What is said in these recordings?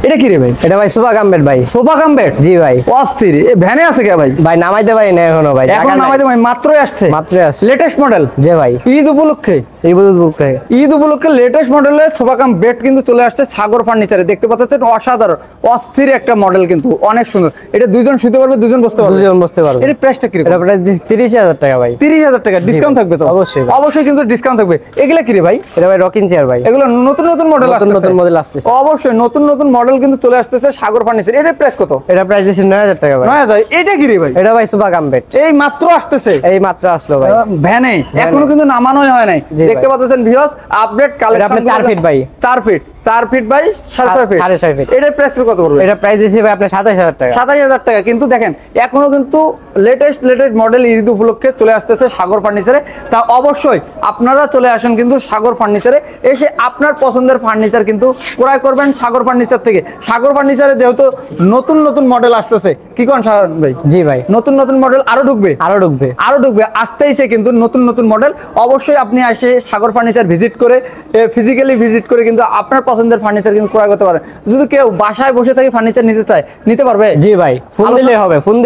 এটা কি রে ভাই? এটা ভাই সোফা কাম বেড ভাই। Sofa cum bed? জি ভাই। অস্থির। এই ভ্যানে আছে কে ভাই? ভাই নামাইতে পারি না এখনো ভাই। এখন নামাইতে ভাই মাত্রই আসছে? মাত্রই আসছে। Latest model? জি ভাই। ঈদ উপলক্ষে? ঈদ উপলক্ষে লেটেস্ট মডেলের সোফা কাম বেড কিন্তু চলে আসছে সাগর ফার্নিচারে। দেখতে পাচ্ছেন অসাধারণ অস্থির একটা মডেল, কিন্তু অনেক সুন্দর। এটা দুইজন শুতে পারবে, দুজন বসতে পারবে। দুজন বসতে পারবে। এর প্রাইসটা কি? এটা প্রাইস 30000 টাকা ভাই। 30000 টাকা ডিসকাউন্ট থাকবে তো? অবশ্যই অবশ্যই কিন্তু ডিসকাউন্ট থাকবে। এগুলা কি রে ভাই? এটা ভাই রকিং চেয়ার ভাই। এগুলো নতুন নতুন মডেল আসছে, নতুন মডেল আসতেছে। অবশ্যই নতুন নতুন মডেল কিন্তু চলে আসতেছে সাগর ফার্নিচার। এটার প্রাইস কত? এটা প্রাইস দিছি 9000 টাকা ভাই। 9000। এটা কি রে ভাই? এটা ভাই সোফা কাম বেড। এই মাত্র আসতেছে? এই মাত্র আসলো ভাই ভ্যানে, এখনো কিন্তু নামানোই হয় নাই। দেখতে পাচ্ছেন ভিউয়ার্স, আপডেট কালেকশন। আপনি 4 ফিট ভাই। 4 feet 4 feet by 6.5 feet. 6.5 feet. এটার প্রাইস কত পড়বে? এটা প্রাইস দিছি ভাই আপনি 27000 টাকা। 27000 টাকা। কিন্তু দেখেন এখনো কিন্তু লেটেস্ট মডেল ঈদ উপলক্ষে চলে আসতেছে সাগর ফার্নিচারে। তা অবশ্যই আপনারা চলে আসেন কিন্তু সাগর ফার্নিচারে, এসে আপনার পছন্দের ফার্নিচার কিন্তু ক্রয় করবেন সাগর ফার্নিচার থেকে। সাগর ফার্নিচারে যেহেতু নতুন নতুন মডেল আসতেছে, কি কোন সাগর ভাই? জি ভাই। নতুন নতুন মডেল আরো ঢুকবে, আরো ঢুকবে, আসতেইছে কিন্তু নতুন নতুন মডেল। অবশ্যই আপনি আসে সাগর ফার্নিচার ভিজিট করে, ফিজিক্যালি ভিজিট করে কিন্তু আপনার পছন্দের ফার্নিচার কিন্তু ক্রয় করতে পারেন। যদি কেউ বাসায় বসে থেকে ফার্নিচার নিতে চায়, নিতে পারবে? জি ভাই, ফোন দিলে হবে। ফোন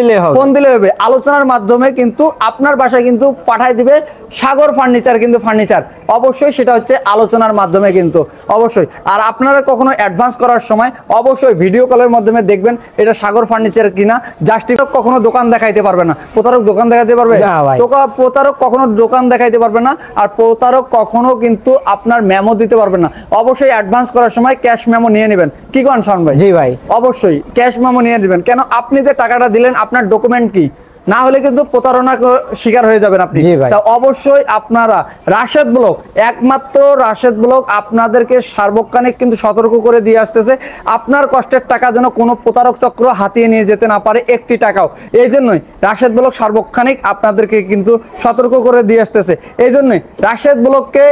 দিলে হবে। আলোচনার মাধ্যমে কিন্তু আপনার বাসায় কিন্তু পাঠায় দিবে সাগর ফার্নিচার কিন্তু ফার্নিচার। অবশ্যই সেটা হচ্ছে আলোচনার মাধ্যমে কিন্তু অবশ্যই। আর আপনারা কখনো অ্যাডভান্স করার সময় অবশ্যই ভিডিও কলের মাধ্যমে দেখবেন এটা সাগর ফার্নিচার কিনা। জাস্টিক কখনো দোকান দেখাইতে পারবে না, প্রতারক দোকান দেখাইতে পারবে? প্রতারক কখনো দোকান দেখাইতে পারবে না। আর প্রতারক কখনো কিন্তু আপনার মেমো দিতে পারবে না। অবশ্যই অ্যাডভান্স করার সময় ক্যাশ মেমো নিয়ে নেবেন। কি কোন শাওন ভাই? জি ভাই। অবশ্যই ক্যাশ মেমো নিয়ে দিবেন। কেন? আপনি যে টাকাটা দিলেন আপনার ডকুমেন্ট কি, না হলে কিন্তু প্রতারণা শিকার হয়ে যাবেন আপনি। তা অবশ্যই আপনারা রাশেদ ব্লক, একমাত্র রাশেদ ব্লক আপনাদেরকে সার্বক্ষণিক কিন্তু সতর্ক করে দিয়ে আসতেছে আপনার কষ্টের টাকা যেন কোনো প্রতারক চক্র হাতিয়ে নিয়ে যেতে না পারে একটি টাকাও। এই জন্যই রাশেদ ব্লক সার্বক্ষণিক আপনাদেরকে কিন্তু সতর্ক করে দিয়ে আসতেছে। এই জন্যই রাশেদ ব্লককে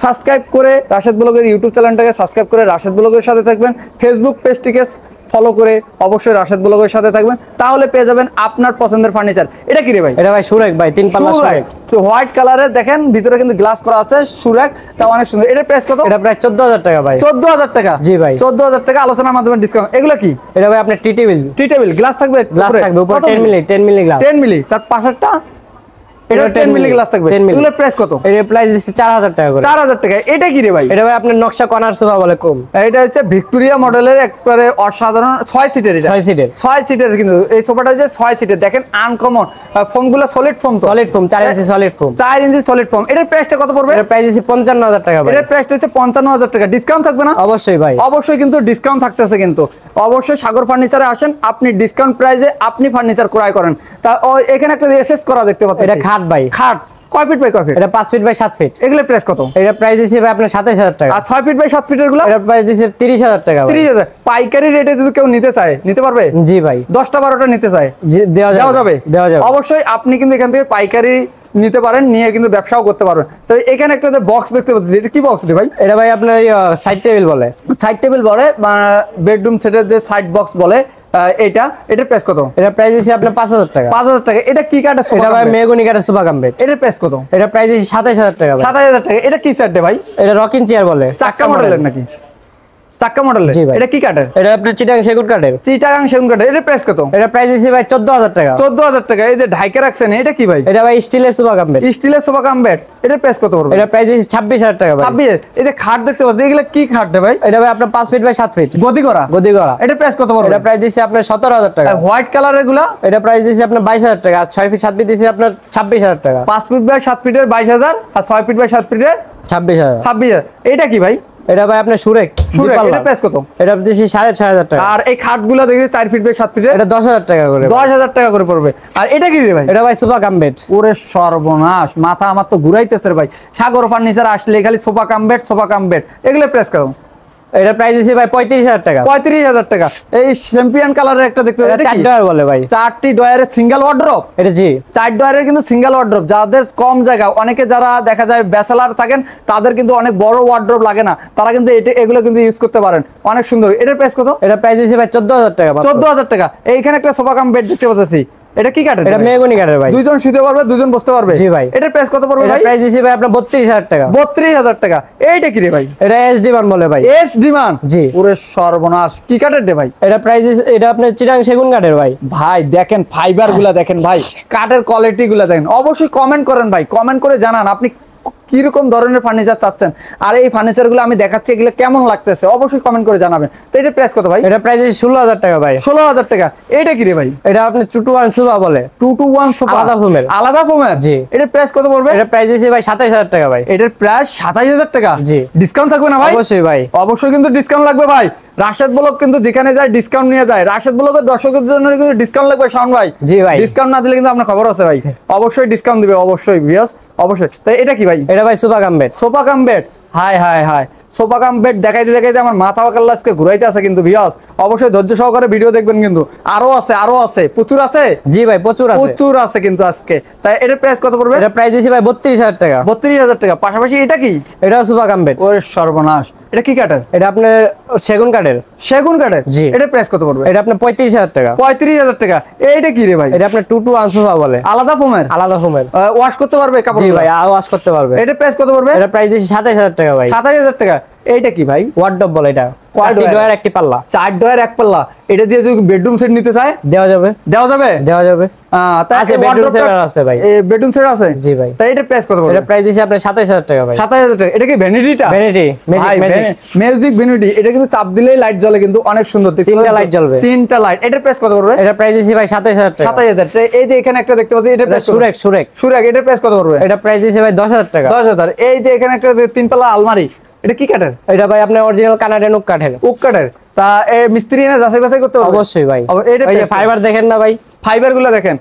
সাবস্ক্রাইব করে, রাশেদ ব্লগের ইউটিউব চ্যানেলটাকে সাবস্ক্রাইব করে রাশেদ ব্লগের সাথে থাকবেন। ফেসবুক পেজটিকে ফলো করে অবশ্যই রাশেদ ব্লগের সাথে থাকবেন, তাহলে পেয়ে যাবেন আপনার পছন্দের ফার্নিচার। এটা কি রে ভাই? এটা ভাই সুরেক ভাই, 3 পাল্লা সুরেক। তো হোয়াইট কালারের দেখেন, ভিতরে কিন্তু গ্লাস করা আছে, সুরেক, তা অনেক সুন্দর। এটার প্রাইস কত? এটা প্রায় 14000 টাকা ভাই। 14000 টাকা? জি ভাই। 14000 টাকা আলোচনার মাধ্যমে ডিসকাউন্ট। এগুলো কি? এটা ভাই আপনার টি টেবিল গ্লাস থাকবে, গ্লাস থাকবে উপরে 10 মিলি গ্লাস। 10 মিলি, তার পাশেরটা এটা 10 মিলি গ্লাস থাকবে। এগুলোর প্রাইস কত? এর প্রাইস দিচ্ছি 4000 টাকা করে। 4000 টাকা। এটা কি রে ভাই? এটা ভাই আপনার নকশা কর্নার সোফা বলে কম। এটা হচ্ছে ভিক্টোরিয়া মডেলের একবারে অসাধারণ 6 সিটের। এটা 6 সিটের কিন্তু এই সোফাটা হচ্ছে 6 সিটের। দেখেন আনকমন ফোমগুলো, সলিড ফোম, 4 ইঞ্চি সলিড ফোম, 4 ইঞ্চি সলিড ফোম। এটার প্রাইসটা কত পড়বে? এর প্রাইস দিচ্ছি 55000 টাকা ভাই। এর প্রাইসটা হচ্ছে 55000 টাকা। ডিসকাউন্ট থাকবে না? অবশ্যই ভাই, অবশ্যই কিন্তু ডিসকাউন্ট থাকতেছে কিন্তু। অবশ্যই সাগর ফার্নিচারে আসেন, আপনি ডিসকাউন্ট প্রাইসে আপনি ফার্নিচার ক্রয় করেন। তা এখানে একটা এসএস করা দেখতে পাচ্ছেন। এটা খাট ভাই। খাট কয় ফিট বাই কয় ফিট? এটা 5 ফিট বাই 7 ফিট। এগুলোর প্রাইস কত? এটা প্রাইস দিছি ভাই আপনার 27000 টাকা। আর 6 ফিট বাই 7 ফিটের গুলো? এটা প্রাইস দিছি 30000 টাকা। 30000 পাইকারি রেটে যদি কেউ নিতে চায়, নিতে পারবে? জি ভাই। 10টা 12টা নিতে চায়, দেওয়া যাবে। অবশ্যই আপনি কিন্তু এখান থেকে পাইকারি নিতে পারেন, নিয়ে কিন্তু ব্যবসাও করতে পারবেন। তো এখানে একটা বক্স দেখতে পাচ্ছি, এটা কি বক্স রে ভাই? এটা ভাই আপনার সাইড টেবিল বলে। সাইড টেবিল বলে, বেডরুম সেটের যে সাইড বক্স বলে। এটার প্রাইস কত? এটা প্রাইস দিছি আপনার 5000 টাকা। 5000 টাকা। এটা কি কাঠের সোফা? এটা ভাই মেহগনি কাঠের সোফা কাম বেড। এটার প্রাইস কত? এটা প্রাইস দিছি 27000 টাকা ভাই। 27000 টাকা। এটা কি সেট রে ভাই? এটা রকিং চেয়ার বলে, চাক্কা মডেলের নাকি? চাক্কা মডেলের। এটা কি কাঠের? এটা আপনার চিটাগাং সেগুন কাঠের। চিটাগাং সেগুন কাঠের। এটার প্রাইস কত? এটা প্রাইস দিছি ভাই 14000 টাকা। 14000 টাকা। এই যে ঢাইকা রাখছেন, এটা কি ভাই? এটা ভাই স্টিলের সোফা কাম বেড। স্টিলের সোফা কাম বেড। এটার প্রাইস কত পড়বে? এটা প্রাইস দিছি 26000 টাকা ভাই। 26। এই যে খাট দেখতে পাচ্ছেন, এগুলা কি খাট রে ভাই? এটা ভাই আপনার 5 ফিট বাই 7 ফিট গদি করা। এটার প্রাইস কত পড়বে? এটা প্রাইস দিছি আপনার 17000 টাকা। হোয়াইট কালারের গুলা? এটা প্রাইস দিছি আপনার 22000 টাকা। আর 6 ফিট 7 ফিট দিছি আপনার 26000 টাকা। 5 ফিট বাই 7 ফিটের 22000 আর 6 ফিট বাই 7 ফিটের 26000। এটা কি ভাই? এটা ভাই আপনার সুরেক। এটা প্রাইস কত? এটা দিছি 6500 টাকা। আর এই খাটগুলো দেখি 4 ফিট বাই 7 ফিটের, এটা 10000 টাকা করে। 10000 টাকা করে পড়বে। আর এটা কি রে ভাই? এটা ভাই সোফা কাম বেড। ওরে সর্বনাশ, মাথা আমার তো ঘুরাইতেছে রে ভাই। সাগর ফার্নিচার আসলে খালি sofa cum bed, sofa cum bed. এগুলোর প্রাইস কত? এটা প্রাইস দিছি ভাই 35000 টাকা। 35000 টাকা। এই চ্যাম্পিয়ন কালারের একটা দেখতে পাচ্ছেন, 4 ডয়ার বলে ভাই। 4টি ডয়ারের সিঙ্গেল ওয়ার্ড্রপ। এটা জি 4 ডয়ারের কিন্তু সিঙ্গেল ওয়ার্ড্রপ। যাদের কম জায়গা, অনেকে যারা দেখা যায় ব্যাচেলার থাকেন, তাদের কিন্তু অনেক বড় ওয়ার্ড্রপ লাগে না, তারা কিন্তু এগুলো কিন্তু ইউজ করতে পারেন। অনেক সুন্দর। এটার প্রাইস কত? এটা প্রাইস দিছি ভাই 14000 টাকা। 14000 টাকা। এইখানে একটা সোফা কাম বেড দেখতে পাচ্ছি, এটা কি কাঠের? এটা মেহগনি কাঠের ভাই। দুইজন শুতে পারবে, দুইজন বসতে পারবে। জি ভাই। এটার প্রাইস কত পড়বে এটা ভাই? প্রাইস দিছি ভাই আপনার 32000 টাকা। 32000 টাকা। এইটা কি রে ভাই? এটা এসডি মান বলে ভাই। এসডি মান? জি। পুরো সর্বনাশ, কি কাঠের রে ভাই? এটা প্রাইস এটা আপনার চিটাং সেগুন কাঠের ভাই। ভাই দেখেন ফাইবার গুলা দেখেন ভাই, কাঠের কোয়ালিটি গুলা দেখেন। অবশ্যই কমেন্ট করেন ভাই, কমেন্ট করে জানান আপনি কিরকম ধরনের ফার্নিচার চাচ্ছেন, আর এই ফার্নিচার গুলো আমি দেখাচ্ছি এগুলো কেমন লাগতেছে, অবশ্যই কমেন্ট করে জানাবেন। তো এটার প্রাইস কত ভাই? এটা প্রাইস 16000 টাকা ভাই। 16000 টাকা। এইটা কি রে ভাই? এটা আপনি 2-to-1 সোফা বলে। 2-to-1 সোফা, আলাদা ফোমের। আলাদা ফোমের? জি। এটার প্রাইস কত পড়বে? এটা প্রাইস দিছি ভাই 27000 টাকা ভাই। এটার প্রাইস 27000 টাকা। জি। ডিসকাউন্ট থাকবে না ভাই? অবশ্যই ভাই। অবশ্যই কিন্তু ডিসকাউন্ট লাগবে ভাই। রাশেদ ব্লগ কিন্তু যেখানে যায় ডিসকাউন্ট নিয়ে যায়। রাশেদ ব্লগের দর্শকদের জন্য কিন্তু ডিসকাউন্ট লাগবে শাওন ভাই। জি ভাই। ডিসকাউন্ট না দিলে কিন্তু আপনার খবর আছে ভাই। অবশ্যই ডিসকাউন্ট দিবে, অবশ্যই ভিউয়ার্স, অবশ্যই। তাই এটা কি ভাই? এটা ভাই sofa cum bed. Sofa cum bed. High high high, sofa cum bed দেখাইতে দেখাইতে আমার মাথা কাল্লা আজকে ঘুরাইতে আছে কিন্তু ভিউয়ার্স। অবশ্যই ধৈর্য সহকারে ভিডিও দেখবেন কিন্তু। আরো আছে, আরো আছে, প্রচুর আছে। জি ভাই প্রচুর আছে। প্রচুর আছে কিন্তু আজকে। তাই এটার প্রাইস কত পড়বে? এটা প্রাইস দিছি ভাই 32000 টাকা। 32000 টাকা। পাশাপাশি এটা কি? এটা সোফা কাম বেড। ওরে সর্বনাশ, এটা কি কাঠের? এটা আপনার সেগুন কাঠের। সেগুন কাঠের? জি। এটার প্রাইস কত পড়বে? এটা আপনার 35000 টাকা। 35000 টাকা। এইটা কি রে ভাই? এটা আপনার 2-to-1 সোফা বলে। আলাদা ফোমের? আলাদা ফোমের। ওয়াশ করতে পারবে কাপড়? জি ভাই ওয়াশ করতে পারবে। এটার প্রাইস কত পড়বে? এটা প্রাইস দিছি 27000 টাকা ভাই। 27000 টাকা। এইটা কি ভাই? ওয়ার্ডরোব বলে এটা। Wardrobe? 4 ডয়ার একটি পাল্লা। 4 ডয়ার এক পাল্লা। এটা দিয়ে যদি বেডরুম সেট নিতে চায় দেওয়া যাবে। দেওয়া যাবে? দেওয়া যাবে। তাই আছে বেডরুম সেট আছে ভাই। বেডরুম সেট আছে? জি ভাই। তাই এটার প্রাইস কত পড়বে? এটা প্রাইস দিছি আপনার 27000 টাকা ভাই। 27000 টাকা। এটা কি ভ্যানিটিটা? Vanity magic vanity. এটা কিন্তু চাপ দিলেই লাইট জ্বলে কিন্তু, অনেক সুন্দর। তিনটা লাইট জ্বলবে। তিনটা লাইট। এটার প্রাইস কত পড়বে? এটা প্রাইস দিছি ভাই 27000 টাকা। 27000 টাকা। এই যে এখানে একটা দেখতে পাচ্ছি, এটার প্রাইস সুরেক সুরেক সুরেক। এটার প্রাইস কত পড়বে? এটা প্রাইস দিছি ভাই 10000 টাকা। 10000। এই যে এখানে একটা তিন পাল্লা আলমারি, এটা কি কাঠের? এটা ভাই আপনার অরিজিনাল কানাডিয়ান ওক কাঠের। ওক কাঠের। তা মিস্ত্রি এনে যাচাই বাছাই করতে হবে? অবশ্যই ভাই। এটা এই যে ফাইবার দেখেন না ভাই, ফাইবার গুলো দেখেন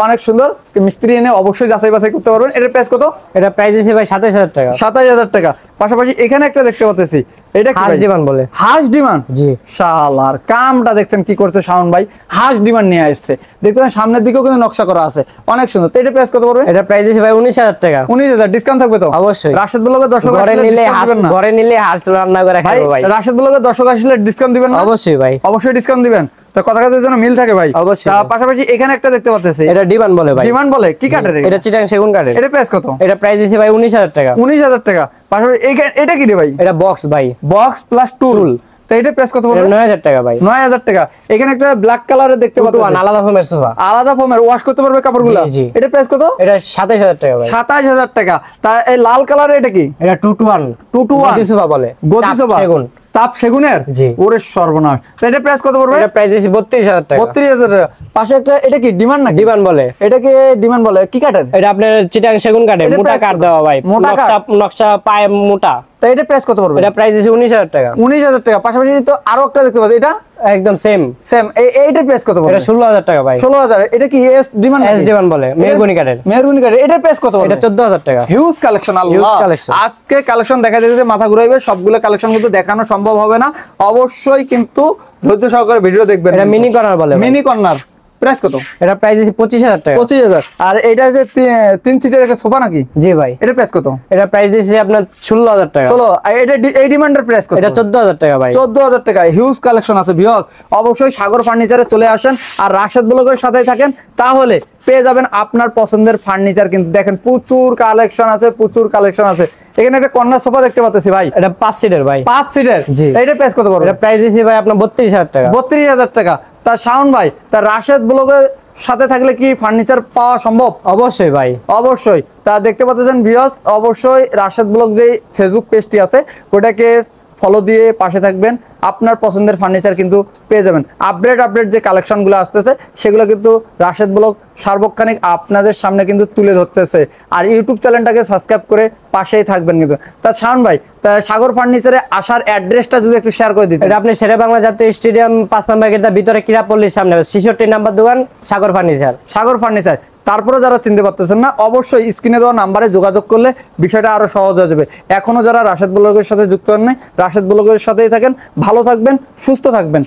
অনেক সুন্দর। মিস্ত্রি এনে অবশ্যই যাচাই বাছাই করতে পারবেন। এটার প্রাইস কত? এটা প্রাইস দিছি ভাই 27000 টাকা। 27000 টাকা। পাশাপাশি এখানে একটা দেখতে পাচ্ছি, এটা কি হাঁস ভাই? ডিমান্ড বলে। হাঁস ডিমান্ড? জি। শালার কামটা দেখছেন কি করছে শাওন ভাই, হাঁস ডিমান্ড নিয়ে আসছে। দেখতে সামনের দিকেও কিন্তু নকশা করা আছে, অনেক সুন্দর। তো এটা প্রাইস কত পড়বে? এটা প্রাইস দিছি ভাই 19000 টাকা। 19000। ডিসকাউন্ট থাকবে তো? অবশ্যই। রাশেদ ব্লগের দর্শক ঘরে আসলে নিলে discount হাঁস, দিবেন না? ঘরে নিলে হাঁস রান্না করে ভাই খাবো ভাই। রাশেদ ব্লগের দর্শক আসলে ডিসকাউন্ট দিবেন না? অবশ্যই ভাই। অবশ্যই ডিসকাউন্ট দিবেন। তো কথা কাজের জন্য মিল থাকে ভাই। অবশ্যই। তা পাশাপাশি এখানে একটা দেখতে পাচ্ছি, এটা ডিমান্ড বলে ভাই। ডিমান্ড বলে? কি কাঠের? এটা চিটাং সেগুন কাঠের। এটা প্রাইস কত? এটা প্রাইস দিছি ভাই 19000 টাকা। 19000 টাকা। পাশাপাশি এটা কি রে ভাই? এটা বক্স ভাই। বক্স প্লাস টুল। তো এটা প্রাইস কত পড়বে? 9000 টাকা ভাই। 9000 টাকা। এখানে একটা ব্ল্যাক কালারের দেখতে পাচ্ছি, আলাদা ফোমের সোফা। আলাদা ফোমের, ওয়াশ করতে পারবে কাপড়গুলো? জি, জি। এটা প্রাইস কত? এটা 27000 টাকা ভাই। 27000 টাকা। তা এই লাল কালারের এটা কি? এটা 2-to-1 2-to-1 গদি সোফা বলে। গদি চাপ সোফা? সেগুন। চাপ সেগুনের? জি। ওরে সর্বনাশ। তো এটা প্রাইস কত পড়বে? এটা প্রাইস দিছি 32000 টাকা। 32000 টাকা। পাশে একটা, এটা কি ডিমান্ড নাকি? ডিমান্ড বলে। এটাকে ডিমান্ড বলে? কি কাঠের? এটা আপনার চিটাং সেগুন কাঠের, এটার মোটা price কাঠ কত? দেওয়া ভাই। মোটা কাঠ? নকশা পায় মোটা। তো এটা প্রাইস কত পড়বে? এটা প্রাইস দিছি 19000 টাকা। 19000 টাকা। পাশাপাশি তো আরো একটা দেখতে পাচ্ছি, এটা একদম সেম। সেম। এইটার প্রাইস কত পড়বে? এটা 16000 টাকা ভাই। 16000। এটা কি এস ডিমান্ড? এস ডিমান্ড বলে, মেহগনি কাঠের। মেহরুনি কাঠের। এটার প্রাইস কত পড়বে? এটা 14000 টাকা। Huge collection. Allah, Huge collection। আজকে কালেকশন দেখা যেতে মাথা ঘুরাইবে। সবগুলো কালেকশন কিন্তু দেখানো সম্ভব হবে না, অবশ্যই কিন্তু ধৈর্য সহকারে ভিডিও দেখবেন। এটা মিনি কর্নার বলে। Mini corner. প্রাইস কত? এটা প্রাইস দিছি 25000 টাকা। 25000। আর এটা যে 3 সিটের একটা সোফা নাকি? জি ভাই। এটা প্রাইস কত? এটা প্রাইস দিছি আপনার 16000 টাকা। চলো, এটা এই ডিমান্ডের প্রাইস কত? এটা 14000 টাকা ভাই। 14000 টাকা। হিউজ কালেকশন আছে ভিউয়ার্স। অবশ্যই সাগর ফার্নিচারে চলে আসেন আর রাশেদ ব্লগের সাথেই থাকেন, তাহলে পেয়ে যাবেন আপনার পছন্দের ফার্নিচার। কিন্তু দেখেন প্রচুর কালেকশন আছে, প্রচুর কালেকশন আছে। এখানে একটা কর্নার সোফা দেখতে পাচ্ছি ভাই, এটা 5 সিটের ভাই। 5 সিটের। জি। এইটার প্রাইস কত পড়বে? এটা প্রাইস দিছি ভাই আপনার 32000 টাকা। 32000 টাকা। তা শাওন ভাই, তা রাশেদ ব্লগের সাথে থাকলে কি ফার্নিচার পাওয়া সম্ভব? অবশ্যই ভাই। অবশ্যই। তা দেখতে পাচ্ছেন ভিউয়ার্স, অবশ্যই রাশেদ ব্লগ যে ফেসবুক পেজটি আছে ওটাকে ফলো দিয়ে পাশে থাকবেন, আপনার পছন্দের ফার্নিচার কিন্তু পেয়ে যাবেন। আপডেট যে কালেকশনগুলো আসতেছে সেগুলো কিন্তু রাশেদ ব্লগ সার্বক্ষণিক আপনাদের সামনে কিন্তু তুলে ধরতেছে। আর ইউটিউব চ্যানেলটাকে সাবস্ক্রাইব করে পাশেই থাকবেন কিন্তু। তা শাওন ভাই, তা সাগর ফার্নিচারে আসার অ্যাড্রেসটা যদি একটু শেয়ার করে দিতেন। এটা আপনি শেরে বাংলা জাতীয় স্টেডিয়াম 5 নম্বর গেটের ভিতরে কিরাপল্লির সামনে 66 নাম্বার দোকান, সাগর ফার্নিচার। সাগর ফার্নিচার। তারপরে যারা চিনতে পারতেছেন না, অবশ্যই স্ক্রিনে দেওয়া নাম্বারে যোগাযোগ করলে বিষয়টা আরো সহজ হয়ে যাবে। এখনো যারা রাশেদ ব্লগের সাথে যুক্ত হন নাই, রাশেদ ব্লগের সাথেই থাকেন। ভালো থাকবেন, সুস্থ থাকবেন।